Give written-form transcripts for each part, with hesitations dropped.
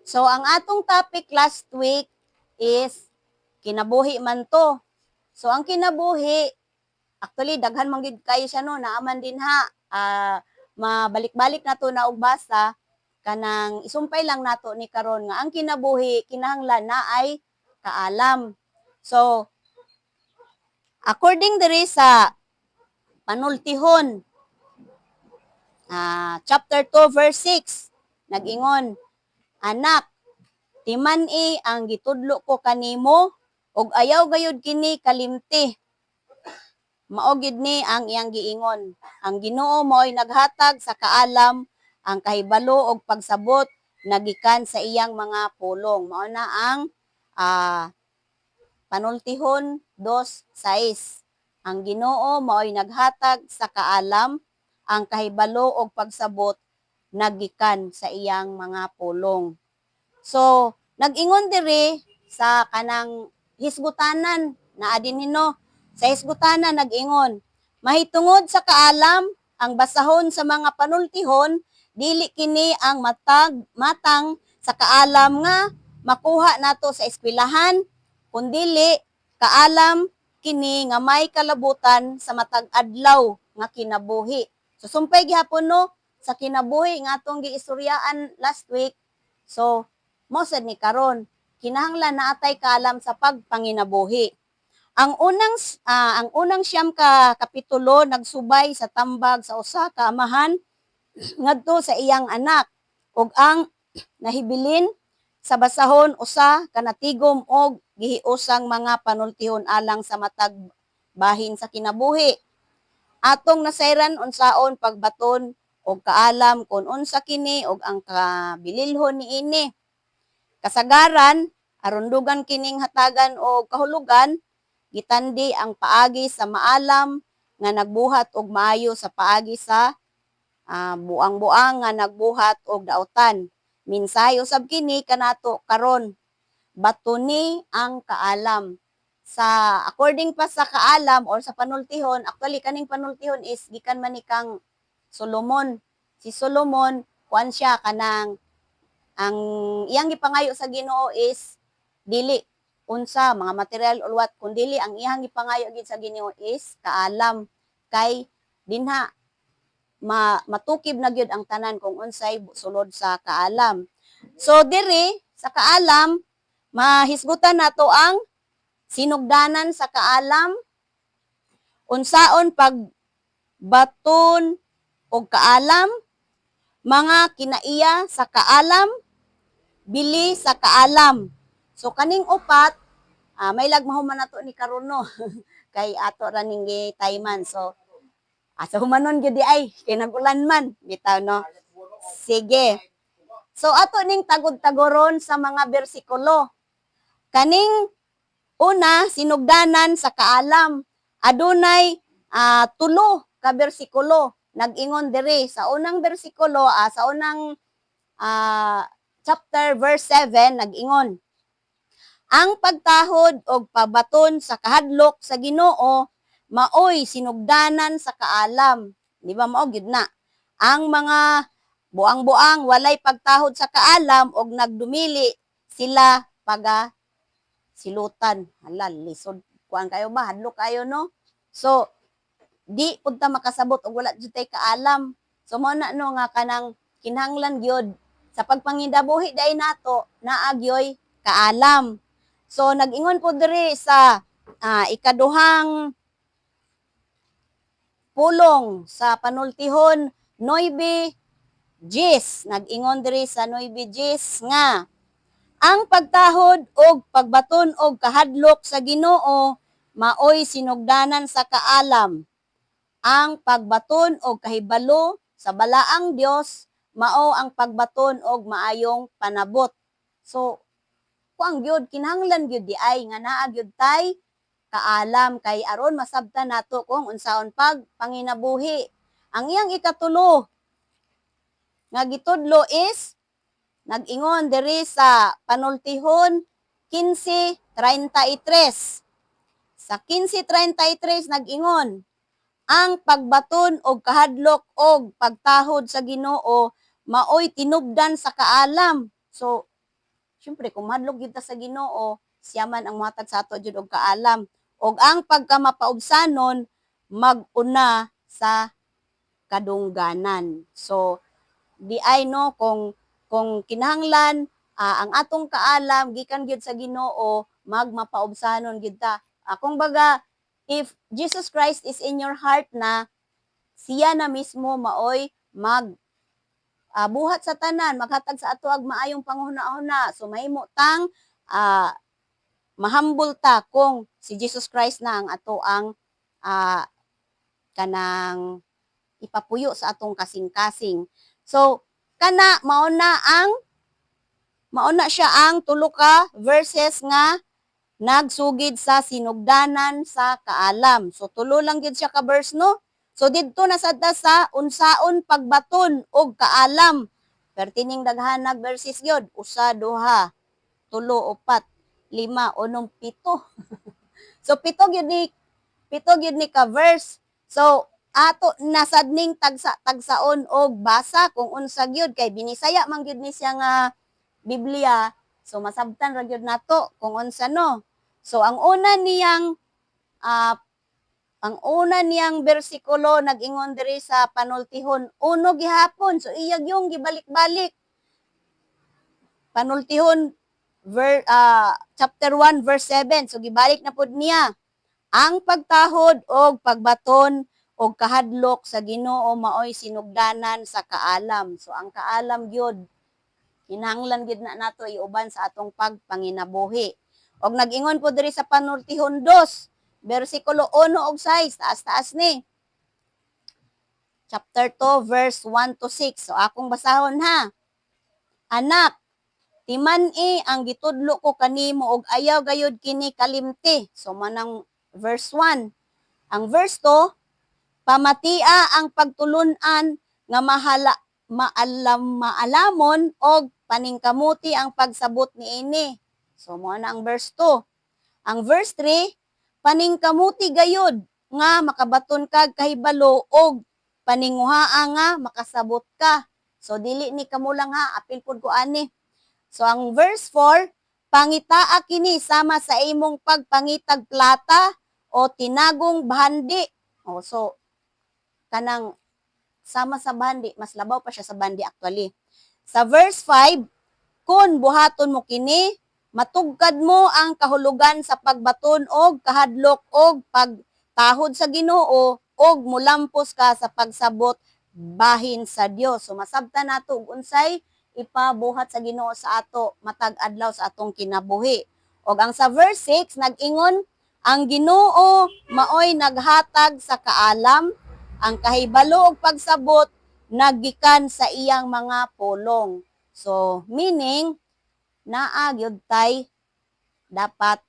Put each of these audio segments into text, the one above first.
So, ang atong topic last week is kinabuhi man to. So, ang kinabuhi, actually, daghan man gid kayo siya no, naaman din ha. Mabalik-balik na to na og basa, kanang isumpay lang nato ni karon nga ang kinabuhi, kinahanglan na ay kaalam. So, according diri sa panultihon, chapter 2, verse 6, nag-ingon, Anak, timan-i ang gitudlo ko kanimo, ug ayaw gayud kini kalimti. Mao gid ni ang iyang giingon. Ang Ginoo mao'y naghatag sa kaalam, ang kahibalo ug pagsabot nagikan sa iyang mga pulong. Mao na ang panultihon 2:6. Ang Ginoo mao'y naghatag sa kaalam, ang kahibalo ug pagsabot nagikan sa iyang mga pulong. So, nag-ingon diri sa kanang hisgutanan na adin hino. Sa hisgutanan nag-ingon, mahitungod sa kaalam, ang basahon sa mga panultihon, dili kini ang matang sa kaalam nga makuha nato sa eskwelahan, kundili kaalam kini nga may kalabutan sa matag adlaw nga kinabuhi. So sumpay gihapon no sa kinabuhi nga atong giistoryaan last week. So mo sad ni karon kinahanglan naatay kaalam sa pagpanginabuhi. Ang unang siyam ka kapitulo nagsubay sa tambag sa usa ka amahan ngadto sa iyang anak ug ang nahibilin sa basahon usa ka natigom og gihiusang mga panultihon alang sa matag bahin sa kinabuhi. Atong nasayran unsaon pagbaton og kaalam kun unsa kini ug ang kabililhon niini. Kasagaran aron dugan kining hatagan o kahulugan, gitandi ang paagi sa maalam nga nagbuhat og maayo sa paagi sa buang-buang nga nagbuhat og daotan. Mensahe usab kini kanato karon, batuni ang kaalam. Sa according pa sa kaalam or sa panultihon, actually kaning panultihon is gikan man ni kang Solomon. Si Solomon kuan siya kanang ang iyang gipangayo sa Ginoo is dili unsa mga material or what kun dili ang iyang gipangayo gid sa Ginoo is kaalam kay dinha matukib na gyud ang tanan kung unsay sulod sa kaalam. So diri sa kaalam mahisgutan nato ang sinugdanan sa kaalam, unsaon pagbaton og kaalam, mga kinaiya sa kaalam, bili sa kaalam. So kaning upat, may lagmahuman nato ni karon no. Kay ato ra ning gitayman. So asa humanon gyud di ay kay nag-ulan man bitaw no. Sige. So ato ning tagod-tagoron sa mga bersikulo. Kaning una sinugdanan sa kaalam. Adunay tulo ka bersikulo. Nag-ingon diri sa unang bersikulo, sa unang chapter verse 7 nag-ingon, ang pagtahod og pabaton sa kahadlok sa Ginoo maoy sinugdanan sa kaalam. Di ba mao gyud na? Ang mga buang-buang walay pagtahod sa kaalam og nagdumili sila paga silutan. Hala, lisod kuan kayo ba? Hadlok kayo no? So di punta makasabot og wala jud tay kaalam. So mao na no nga kanang kinahanglan gyud sa pagpangindabuhi day nato naagyoy kaalam. So nag-ingon po diri sa ikaduhang pulong sa panultihon 9:10. Nag-ingon diri sa 9:10 nga ang pagtahod og pagbaton og kahadlok sa Ginoo maoy sinugdanan sa kaalam. Ang pagbaton og kahibalo sa balaang Dios mao ang pagbaton og maayong panabot. So kuang gyud kinahanglan gyud di ay nga naa gyud tay kaalam kay aron masabtan nato kung unsaon pag panginabuhi. Ang iyang ikatulo nga gitudlo is nag-ingon diri sa panultihon 15:33. Sa 15:33 nag-ingon, ang pagbaton og kahadlok og pagtahod sa Ginoo maoy tinubdan sa kaalam. So syempre kung madlog gyud ta sa Ginoo, siya man ang mohatag sa ato jud og kaalam. Og ang pagkamapaubsanon mag-una sa kadungganan. So di ay no kung kinahanglan ang atong kaalam gikan gyud sa Ginoo magmapaubsanon gyud ta. Kung baga if Jesus Christ is in your heart na siya na mismo maoy buhat sa tanan, maghatag sa ato ag maayong panghuna-huna. So mahimo tang mahambol ta kung si Jesus Christ na ang ato ang kanang ipapuyo sa atong kasing-kasing. So kana mauna siya ang tulo ka verses nga nagsugid sa sinugdanan sa kaalam. So tulo lang gid siya ka verse no. So didto na sadta sa unsaon pagbaton og kaalam. Pertining daghanag verses gyud, usa, duha, tulo, upat, lima, unom, pito. So pito gyud ni ka verse. So ato nasadning tagsaon og basa kung unsa gyud kay binisaya man gyud ni siya nga Biblia. So masabtan ra gyud nato kung unsa no. So ang una niyang bersikulo nag-ingon diri sa panultihon, uno gihapon. So iyag yung gibalik-balik. Panultihon chapter 1 verse 7. So gibalik na pud niya. Ang pagtahod og pagbaton og kahadlok sa Ginoo maoy sinugdanan sa kaalam. So ang kaalam gyud kinahanglan gyud na nato iuban sa atong pagpanginabuhi. Og nag-ingon po diri sa panultihon 2 versikulo 1 og 6, taas-taas ni. Chapter 2, verse 1 to 6. So, akong basahon ha. Anak, timan-i ang gitudlo ko kanimo og ayaw gayud kini kalimti. So, manang verse 1. Ang verse 2, pamatia ang pagtulunan nga maalamon og paningkamuti ang pagsabot niini. So, mo na ang verse 2. Ang verse 3, paningkamuti gayud nga makabaton kag kahibalo og paninguhaa nga makasabot ka. So dili ni kamo lang ha, apil pud ko ani. So ang verse 4, pangitaa kini sama sa imong pagpangitag plata o tinagong bahandi. So kanang sama sa bandi, mas labaw pa siya sa bandi actually. Sa verse 5, kun buhaton mo kini, matugkad mo ang kahulugan sa pagbaton og kahadlok og pagtahod sa Ginoo og mulampos ka sa pagsabot bahin sa Dios. So masabtan nato og unsay ipabuhat sa Ginoo sa ato matag adlaw sa atong kinabuhi. Og ang sa verse 6 nag-ingon, ang Ginoo maoy naghatag sa kaalam, ang kahibalo og pagsabot naggikan sa iyang mga pulong. So meaning naa gyud tay dapat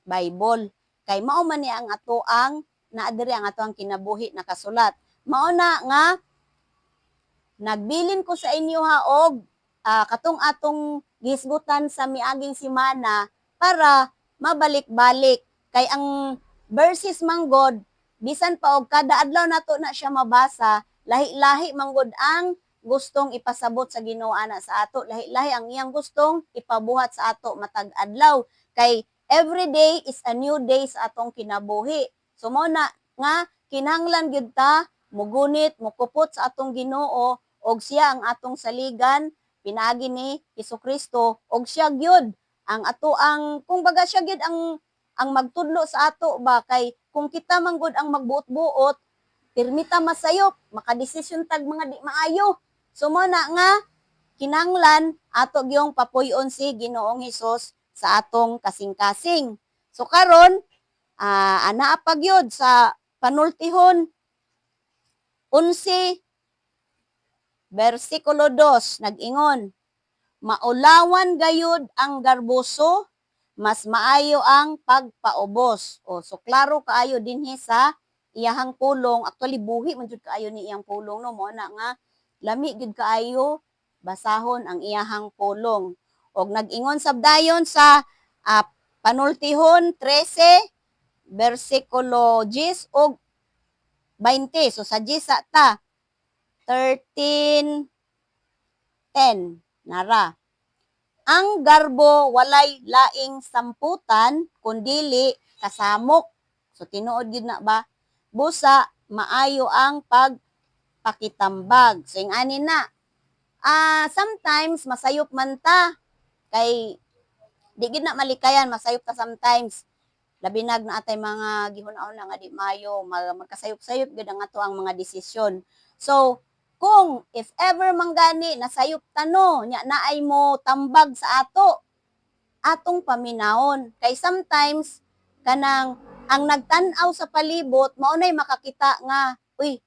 Bible kay mao man ni ang ato ang naa diri ang ato ang kinabuhi nakasulat. Mao na nga nagbilin ko sa inyo ha og katong atong gisgutan sa miaging semana para mabalik-balik kay ang verses manggod bisan pa og kada adlaw nato na siya mabasa, lahi-lahi manggod ang gustong ipasabot sa Ginoo ana sa ato, lahi-lahi ang iyang gustong ipabuhat sa ato matag adlaw kay every day is a new day sa atong kinabuhi. So mo na nga kinahanglan gyud ta mugunit mukupot sa atong Ginoo og siya ang atong saligan pinaagi ni Hesukristo og siya gyud ang ato ang kung baga siya gyud ang magtudlo sa ato ba kay kung kita manggod ang magbuot-buot pirmita masayop makadesisyon tag mga di maayo. So mo na nga kinanglan ato gyung papuy-on si Ginoong Hesus sa atong kasing-kasing. So karon anaa pa gyud sa panultihon 11 versikulo 2 nag-ingon, maulawan gayud ang garboso, mas maayo ang pagpaubos. So klaro kaayo dinhi sa iyahang pulong, actually buhi man jud kaayo ni iyang pulong no mo na nga lami gid kaayo basahon ang iyahang pulong. Og nag-ingon sabdayon sa panultihon 13 versikulo 10 og 20. So sa 10 ta 13:10 nara. Ang garbo walay laing samputan kundili kasamok. So tinuod gid na ba? Busa maayo ang pagpakitambag. So ing ani na. Sometimes masayop man ta kay di gid na malikayan, masayop ta sometimes. Labi na atay mga gihun-ahon na nga di mayo, magkasayop-sayop gid ang ato ang mga desisyon. So, kung if ever manggani nasayop tano nya naay mo tambag sa atong paminahon. Kay sometimes kanang ang nagtan-aw sa palibot mao nay makakita nga, uy,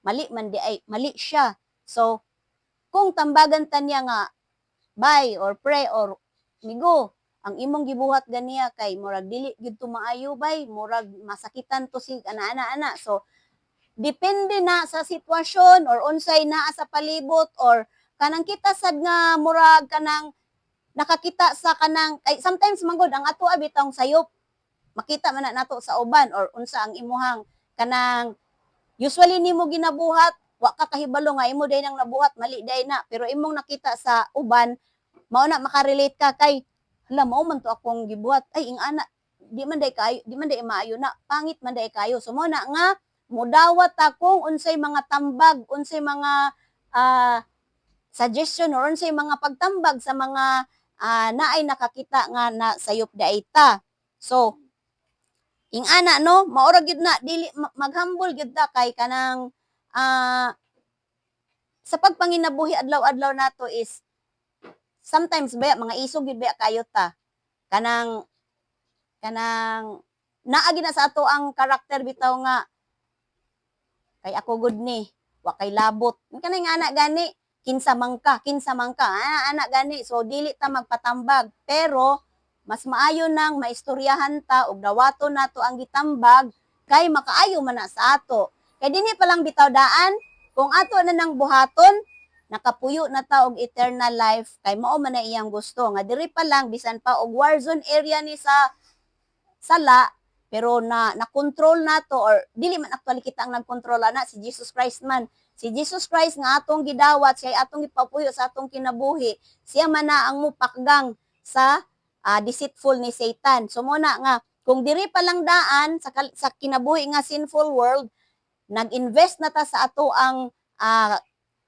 mali man di ay mali siya. So, kung tambagan ta niya nga bye or pray or migo, ang imong gibuhat ganiya kay murag dili gyud to maayo bay, murag masakitan to si ana-ana. So depende na sa sitwasyon or unsay naa sa palibot or kanang kita sad nga murag kanang nakakita sa kanang kay sometimes manggod ang ato abitang sayop makita man na nato sa uban or unsa ang imuhang kanang usually nimo ginabuhat wa ka kahibalo nga imo day nang nabuhat mali day na pero imong nakita sa uban mao na makarelate ka kay hala mao man to akong gibuhat ay ing ana di man day maayo na pangit man day kayo so mao na nga mudawat akong unsay mga tambag unsay mga suggestion or unsay mga pagtambag sa mga naay nakakita nga na sayop daay ta so ing ana no maura gyud na dili maghambol gyud ta kay kanang sa pagpanginabuhi adlaw-adlaw nato is sometimes ba mga isog gyud ba kayo ta kanang naagi na sa ato ang karakter bitaw nga kay ako good ni wa kay labot kanay nga ana gani kinsa man ka ana gani so dili ta magpatambag pero mas maayo nang maistoryahan ta og dawaton nato ang gitambag kay makaayo man na sa ato kay dinhi pa lang bitaw daan kung ato na nang buhaton nakapuyo na ta og eternal life kay mao man na iyang gusto nga diri pa lang bisan pa og war zone area ni sa sala pero na-control nato or dili man actually kita ang nagkontrol na si Jesus Christ man si Jesus Christ nga atong gidawat siya atong ipapuyo sa atong kinabuhi siya man na ang mupakgang sa deceitful ni Satan so mo na nga kung diri pa lang daan sa kinabuhi nga sinful world nag-invest na ta sa ato ang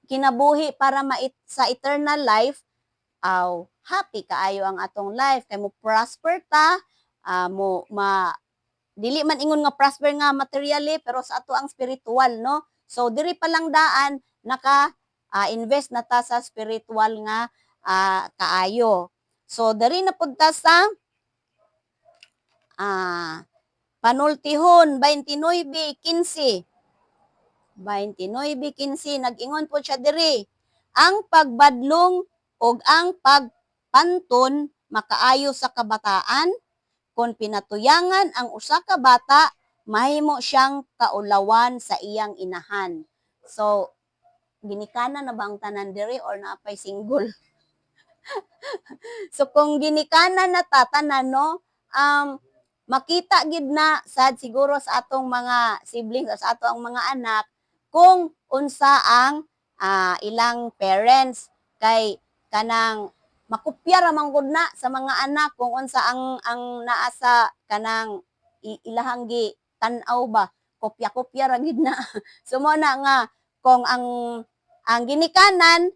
kinabuhi para sa eternal life, happy kaayo ang atong life kay mo prosper ta, dili man ingon nga prosper nga materially pero sa ato ang spiritual no. So diri pa lang daan naka invest na ta sa spiritual nga kaayo. So diri na pud ta sa panultihon 29:15. 29:15 nag-ingon po siya diri ang pagbadlong og ang pagpanton makaayo sa kabataan kung pinatuyangan ang usa ka bata mahimo siyang kaulawan sa iyang inahan so ginikana na ba ang tanan diri or naapay single so kung ginikana na tanan no makita gid na sad siguro sa atong mga siblings o sa atong mga anak kung unsa ang ilang parents kay kanang makopya ra man gud na sa mga anak kung unsa ang naa sa kanang ilahang gi tan-aw ba kopya-kopya ra gid na so mo na nga kung ang ginikanan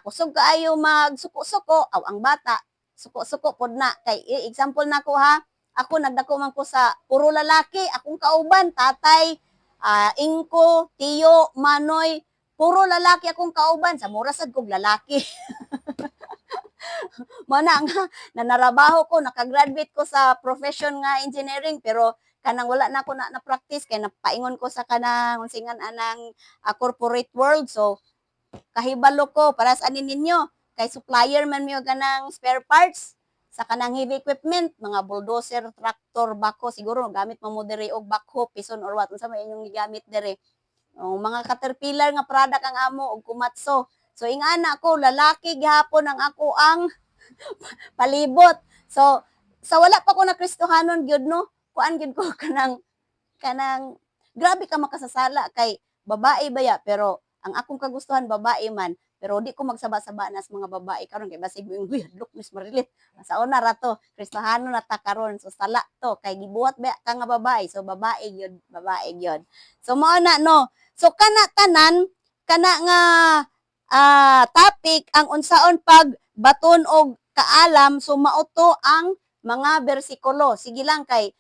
kusog kaayo magsuko-suko aw ang bata suko-suko pod na kay example nako ha ako nagdako man ko sa puro lalaki akong kauban tatay ingko, tiyo, manoy, puro lalaki akong kauban, sa mura sad kog lalaki. Mana nga, nanarabaho ko, nakagraduate ko sa profession nga engineering, pero kanang wala na ako na-practice, kaya napaingon ko sa kanang, unsingan anang corporate world, so kahibalo ko, para sa anin ninyo, kay supplier man mo ganang spare parts, sa kanang heavy equipment, mga bulldozer, tractor, bako, siguro gamit mo diri og backhoe, pison or what, unsa may inyong gigamit diri. Mga caterpillar nga product ang amo og kumatso. So ingana ko lalaki gihapon ang ako ang palibot. So sa wala pa ko na Kristohanon gyud no, kuan gyud ko kanang grabe ka makasasala kay babae baya pero ang akong kagustuhan babae man Pero di ko magsaba-saba na sa mga babae karon kay basig uy hadlok Miss Marilit. Sa una ra to, Kristahano na ta karon. So sala to kay gibuhat ba ka nga babae. So babae gyud, babae gyud. So mao na no. So kana tanan kana nga topic ang unsaon pag baton og kaalam so mauto ang mga bersikulo. Sige lang kay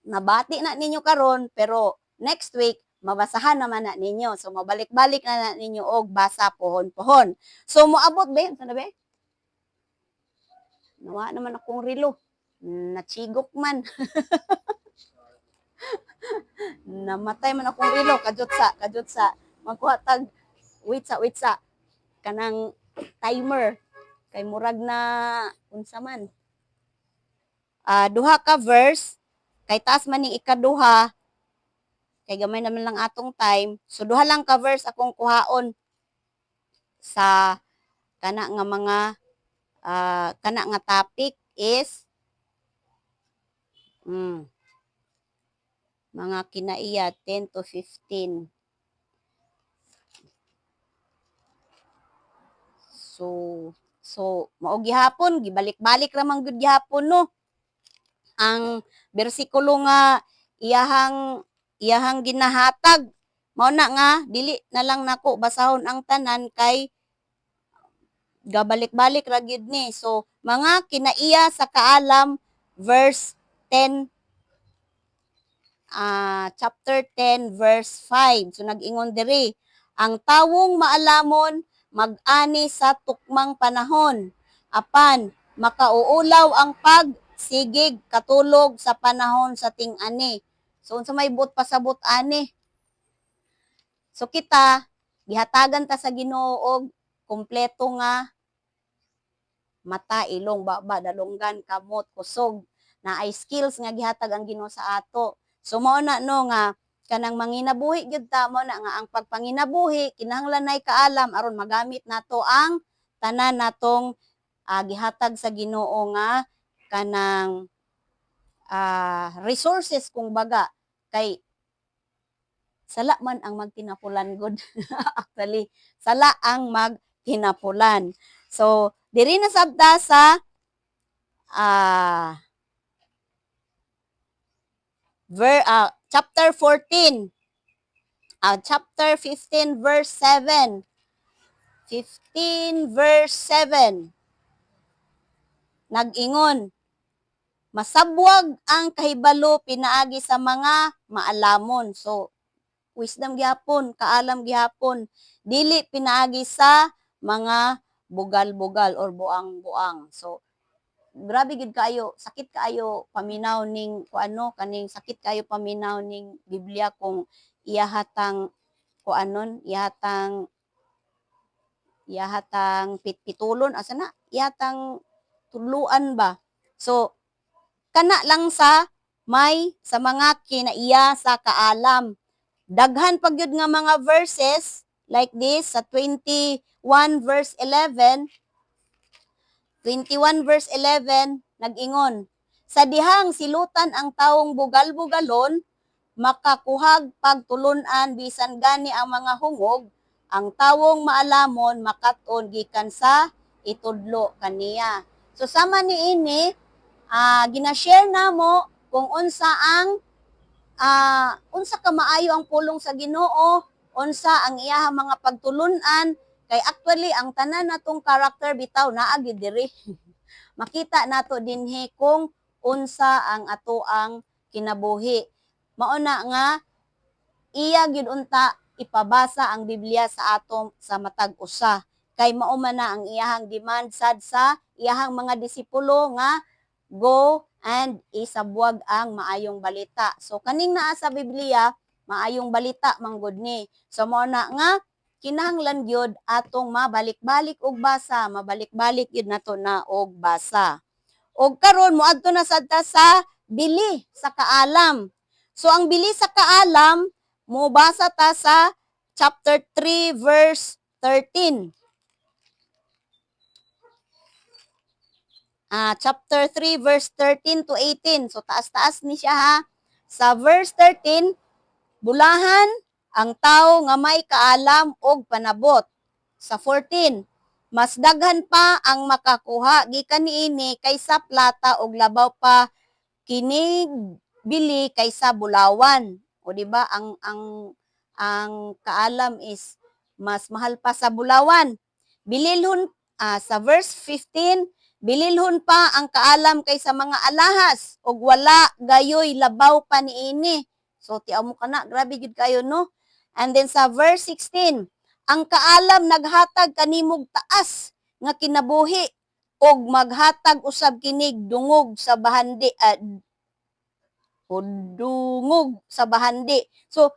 nabati na ninyo karon pero next week mabasahan naman na ninyo. So, mabalik-balik na ninyo og basa pohon-pohon. So, moabot ba yun? Sana ba? Nawa naman akong rilo. Nachigok man. Namatay man akong rilo. Kajot sa. Magkuha tag, wait sa. Kanang timer. Kay murag na, unsa man. Duha ka verse. Kay taas man ni ikaduha. Kay gamay naman lang atong time. So, duha lang ka verse akong kuhaon sa kana nga mga kana nga topic is mga kinaiya 10 to 15. So mao gihapon gibalik-balik ra man gud gihapon no. Ang bersikulo nga iyahang ginahatag mao na nga dili na lang nako basahon ang tanan kay gabalik-balik ra gyud ni. So mga kinaiya sa kaalam verse 10 chapter 10 verse 5. So nag-ingon diri, ang tawong maalamon mag-ani sa tukmang panahon. Apan makauulaw ang pagsigig katulog sa panahon sa ting-ani. So unsa may but pasabot ani? So kita gihatagan ta sa Ginoo og kompleto nga mata, ilong, baba, dalunggan, kamot, kusog na ay skills nga gihatag ang Ginoo sa ato. So mao na no nga kanang manginabuhi gyud ta mo na nga ang pagpanginabuhi kinahanglan nay kaalam aron magamit nato ang tanan natong gihatag sa Ginoo nga kanang resources kung baga kay sala man ang magtinapulan god. Actually sala ang magtinapulan. So diri na sabta sa chapter 14. Chapter 15 verse 7. 15 verse 7. Nag-ingon, masabwag ang kahibalo pinaagi sa mga maalamon. So, wisdom gihapon, kaalam gihapon. Dili pinaagi sa mga bugal-bugal or buang-buang. So, grabe gid kayo, sakit kayo paminaw ning kuano kaning sakit kayo paminaw ning Biblia kung iyahatang kuanon, iyahatang pitulon asa na, iyahatang tuluan ba. So kana lang sa mga kinaiya sa kaalam. Daghan pag yun nga mga verses like this sa 21 verse 11 nag-ingon, sa dihang silutan ang taong bugal-bugalon, makakuhag pagtulunan bisan gani ang mga hungog, ang tawong maalamon makaton gikan sa itudlo kaniya. So sama ni ini, gina-share namo kung unsa ang unsa ka maayo ang pulong sa Ginoo, unsa ang iyahang mga pagtulunan. Kay actually, ang tanan natong character bitaw naa gyud diri. Makita nato dinhi kung unsa ang ato ang kinabuhi. Mao na nga iya gyud unta ipabasa ang Biblia sa ato sa matag usa. Kay mao man na ang iyahang demand sad sa iyahang mga disipulo nga go and isabwag ang maayong balita. So kaning naa sa Biblia, maayong balita manggod ni. So mao na nga kinahanglan gyud atong mabalik-balik og basa, mabalik-balik gyud nato na og basa. Og karon moadto na sad ta sa bili sa kaalam. So ang bili sa kaalam mobasa ta sa chapter 3 verse 13. Chapter 3 verse 13 to 18. So taas-taas ni siya ha. Sa verse 13, bulahan ang tao nga may kaalam og panabot. sa 14. Mas daghan pa ang makakuha gikan niini kaysa plata ug labaw pa kinig bili kaysa bulawan. O di ba ang kaalam is mas mahal pa sa bulawan. Bililhon sa verse 15, bililhon pa ang kaalam kaysa mga alahas ug wala gayoy labaw pa niini. So tiaw mo kana, grabe gid kayo no. And then sa verse 16, ang kaalam naghatag kanimog taas nga kinabuhi og maghatag usab kinig dungog sa bahandi o dungog sa bahandi. So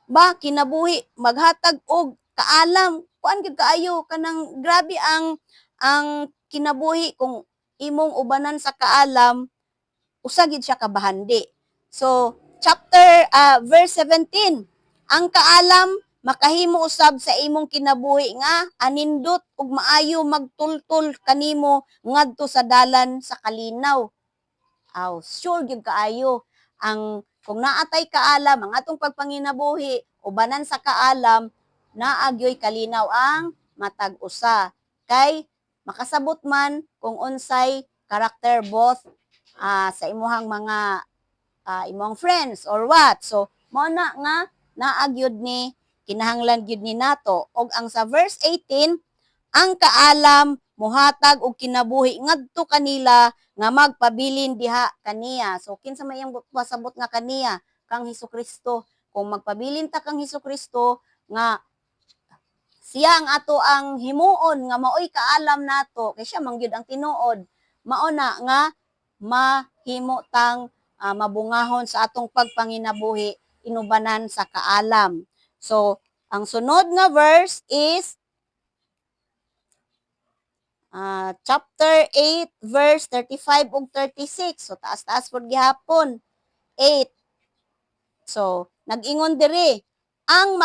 ba kinabuhi maghatag og kaalam, kuan gyud kaayo kanang grabe ang kinabuhi kung imong ubanan sa kaalam, usa gid siya kabahandi. So verse 17, ang kaalam makahimo usab sa imong kinabuhi nga anindot ug maayo magtultol kanimo ngadto sa dalan sa kalinaw. Aw, sure gyud kaayo ang kung naatay kaalam ang atong pagpanginabuhi ubanan sa kaalam, naagyoy kalinaw ang matag usa kay makasabot man kung unsay karakter both sa imuhang mga imong friends or what. So mao na nga naagyod ni kinahanglan gyud ni nato. Og ang sa verse 18, ang kaalam muhatag og kinabuhi ngadto kanila nga magpabilin diha kaniya. So kinsa may iyang pasabot nga kaniya kang Hesukristo. Kung magpabilin ta kang Hesukristo nga siya ang ato ang himuon nga maoy kaalam nato kay siya man gyud ang tinuod. Mao na nga mahimo tang mabungahon sa atong pagpanginabuhi inubanan sa kaalam. So ang sunod nga verse is chapter 8 verse 35 ug 36. So taas-taas pud gihapon. 8. So nag-ingon diri, ang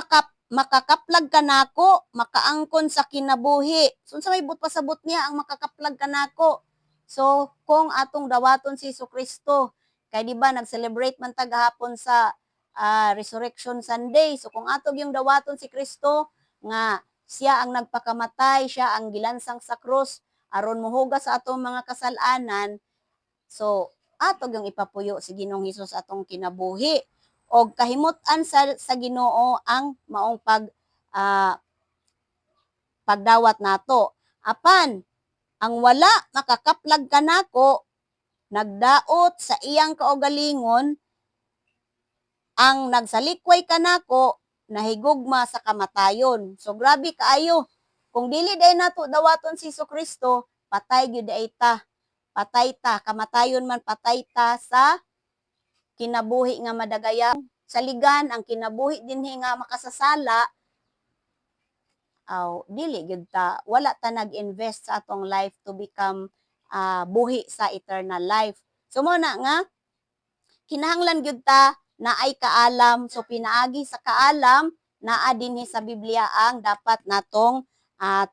makakaplag kanako, makaangkon sa kinabuhi. So unsa may pasabot niya ang makakaplag kanako? So kung atong dawaton si Jesucristo, kay di ba nag-celebrate man ta gahapon sa Resurrection Sunday. So kung atog yung dawaton si Kristo nga siya ang nagpakamatay, siya ang gilansang sa krus aron mohugas sa atong mga kasalanan. So atog yung ipapuyo si Ginoong Hesus atong kinabuhi. Og kahimot-an sa Ginoo ang maong pagdawat nato. Apan ang wala makakaplag kanako nagdaot sa iyang kaugalingon, ang nagsalikway kanako nahigugma sa kamatayon. So grabe kaayo. Kung dili day nato dawaton si Jesucristo, patay gyud day ta. Patay ta, kamatayon man patay ta sa kinabuhi nga madagayang saligan, ang kinabuhi dinhi nga makasasala. Dili gyud ta, wala ta nag-invest sa atong life to become buhi sa eternal life. So mo na nga kinahanglan gyud ta na ay kaalam. So pinaagi sa kaalam naa dinhi sa Biblia ang dapat natong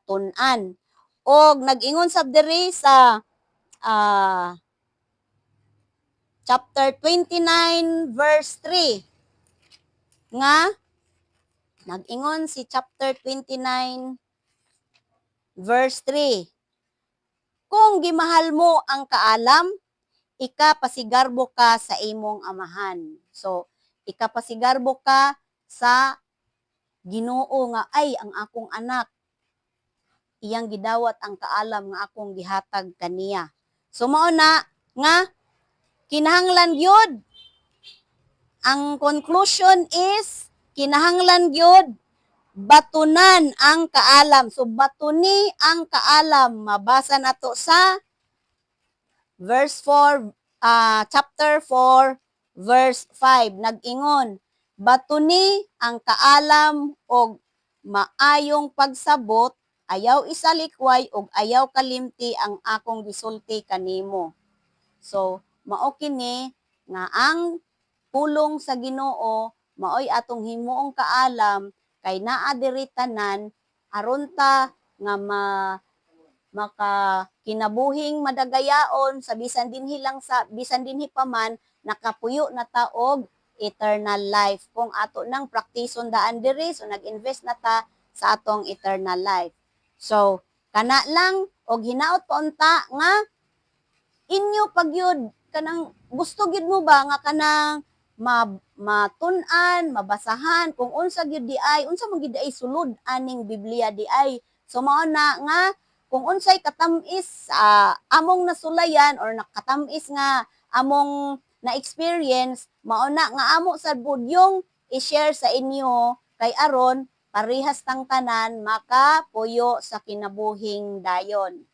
tun-an. Og nag-ingon sab diri sa chapter 29 verse 3 nga nag-ingon si chapter 29 verse 3, kung gimahal mo ang kaalam, ikapasigarbo ka sa imong amahan. So, ikapasigarbo ka sa Ginoo nga ay ang akong anak, iyang gidawat ang kaalam nga akong gihatag kaniya. So mao na nga kinahanglan gyud, ang conclusion is kinahanglan gyud batunan ang kaalam. So batuni ang kaalam. Mabasa nato sa verse 4, chapter 4, verse 5. Nag-ingon, batuni ang kaalam og maayong pagsabot, ayaw isalikway og ayaw kalimti ang akong gisulti kanimo. So, mao kini nga ang pulong sa Ginoo maoy atong himuong kaalam kay naa diri tanan aron ta nga maka kinabuhing madagayaon sa bisan dinhi pa man nakapuyo na ta og eternal life. Kung ato nang praktison daan diri, so nag-invest na ta sa atong eternal life. So, kana lang og hinaot pa unta nga inyo pagyud kanang gusto gid mo ba nga kanang matun-an, mabasahan kung unsa gyud di ay, unsa man gyud di ay sulod aning Biblia di ay. So mao na nga kung unsay katamis sa among nasulayan or nakatamis nga among na-experience, mao na nga amo sad pud yung i-share sa inyo kay aron parehas tang tanan makapuyo sa kinabuhing dayon.